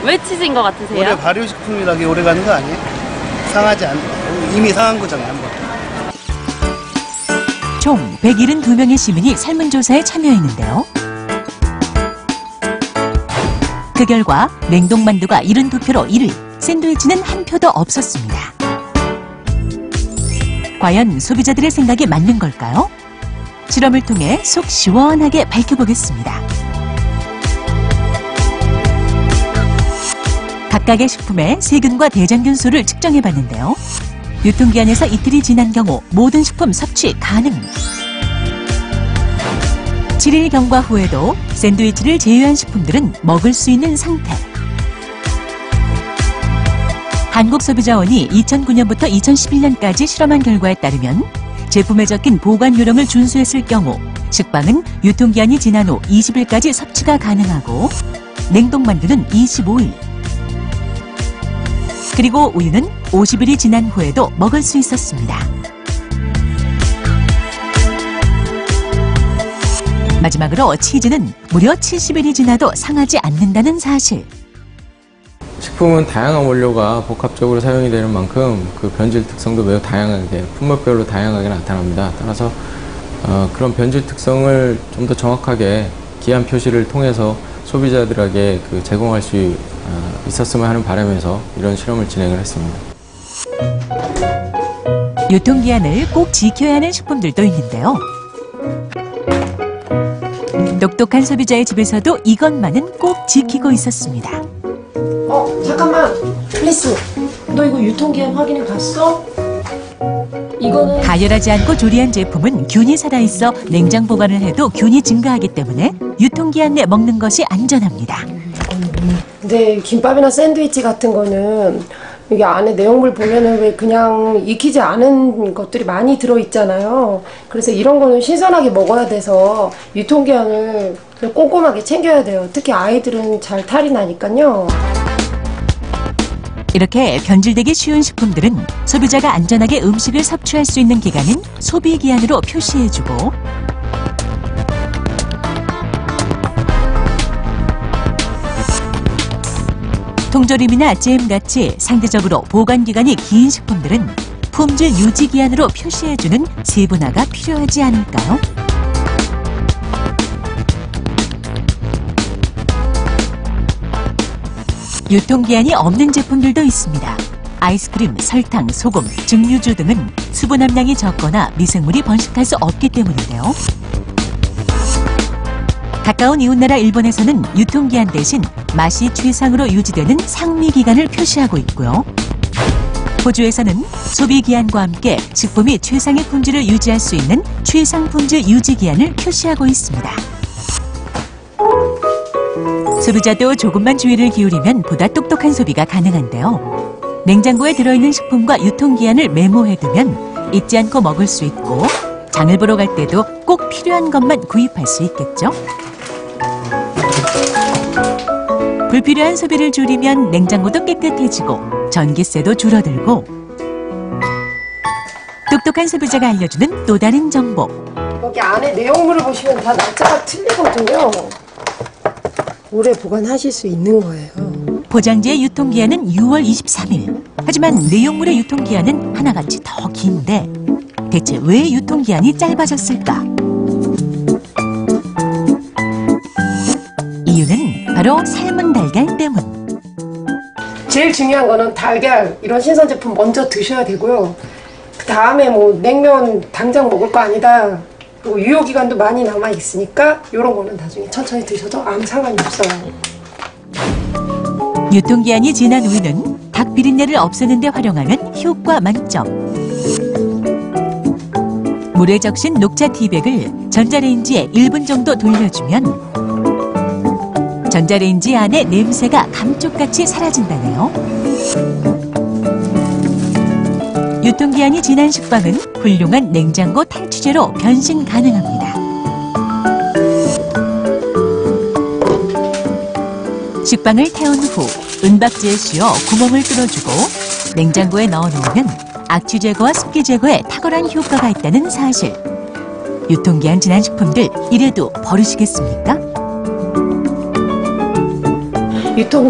왜 치즈인 것 같으세요? 올해 발효식품이라기 오래 가는 거 아니에요? 상하지 않는 이미 상한 거잖아요, 한 번. 총 172명의 시민이 설문조사에 참여했는데요. 그 결과 냉동만두가 72표로 1위, 샌드위치는 한 표도 없었습니다. 과연 소비자들의 생각에 맞는 걸까요? 실험을 통해 속 시원하게 밝혀보겠습니다. 각각의 식품의 세균과 대장균 수를 측정해봤는데요. 유통기한에서 이틀이 지난 경우 모든 식품 섭취 가능. 7일 경과 후에도 샌드위치를 제외한 식품들은 먹을 수 있는 상태. 한국소비자원이 2009년부터 2011년까지 실험한 결과에 따르면 제품에 적힌 보관 요령을 준수했을 경우 식빵은 유통기한이 지난 후 20일까지 섭취가 가능하고 냉동만두는 25일, 그리고 우유는 50일이 지난 후에도 먹을 수 있었습니다. 마지막으로 치즈는 무려 70일이 지나도 상하지 않는다는 사실. 식품은 다양한 원료가 복합적으로 사용이 되는 만큼 그 변질 특성도 매우 다양하게, 품목별로 다양하게 나타납니다. 따라서 그런 변질 특성을 좀 더 정확하게 기한 표시를 통해서 소비자들에게 제공할 수 있었으면 하는 바람에서 이런 실험을 진행을 했습니다. 유통기한을 꼭 지켜야 하는 식품들도 있는데요. 똑똑한 소비자의 집에서도 이것만은 꼭 지키고 있었습니다. 잠깐만, 플리스. 너 이거 유통기한 확인해 봤어? 이거는 가열하지 않고 조리한 제품은 균이 살아있어 냉장 보관을 해도 균이 증가하기 때문에 유통기한 내 먹는 것이 안전합니다. 근데 김밥이나 샌드위치 같은 거는 이게 안에 내용물 보면은 왜 그냥 익히지 않은 것들이 많이 들어있잖아요. 그래서 이런 거는 신선하게 먹어야 돼서 유통기한을 꼼꼼하게 챙겨야 돼요. 특히 아이들은 잘 탈이 나니까요. 이렇게 변질되기 쉬운 식품들은 소비자가 안전하게 음식을 섭취할 수 있는 기간은 소비기한으로 표시해주고, 통조림이나 잼같이 상대적으로 보관기간이 긴 식품들은 품질 유지기한으로 표시해주는 세분화가 필요하지 않을까요? 유통기한이 없는 제품들도 있습니다. 아이스크림, 설탕, 소금, 증류주 등은 수분 함량이 적거나 미생물이 번식할 수 없기 때문인데요. 가까운 이웃나라 일본에서는 유통기한 대신 맛이 최상으로 유지되는 상미기간을 표시하고 있고요. 호주에서는 소비기한과 함께 식품이 최상의 품질을 유지할 수 있는 최상품질 유지기한을 표시하고 있습니다. 소비자도 조금만 주의를 기울이면 보다 똑똑한 소비가 가능한데요. 냉장고에 들어있는 식품과 유통기한을 메모해두면 잊지 않고 먹을 수 있고 장을 보러 갈 때도 꼭 필요한 것만 구입할 수 있겠죠. 불필요한 소비를 줄이면 냉장고도 깨끗해지고 전기세도 줄어들고, 똑똑한 소비자가 알려주는 또 다른 정보. 여기 안에 내용물을 보시면 다 날짜가 틀리거든요. 오래 보관하실 수 있는 거예요. 포장지의 유통기한은 6월 23일. 하지만 내용물의 유통기한은 하나같이 더 긴데 대체 왜 유통기한이 짧아졌을까? 이유는 바로 삶은 달걀 때문. 제일 중요한 거는 달걀, 이런 신선 제품 먼저 드셔야 되고요. 그 다음에 뭐 냉면 당장 먹을 거 아니다. 그리고 유효기간도 많이 남아있으니까 이런 거는 나중에 천천히 드셔도 아무 상관이 없어요. 유통기한이 지난 우유는 닭 비린내를 없애는 데 활용하면 효과 만점. 물에 적신 녹차 티백을 전자레인지에 1분 정도 돌려주면 전자레인지 안에 냄새가 감쪽같이 사라진다네요. 유통기한이 지난 식빵은 훌륭한 냉장고 탈취제로 변신 가능합니다. 식빵을 태운 후 은박지에 씌워 구멍을 뚫어주고 냉장고에 넣어놓으면 악취 제거와 습기 제거에 탁월한 효과가 있다는 사실. 유통기한 지난 식품들 이래도 버리시겠습니까? 유통기한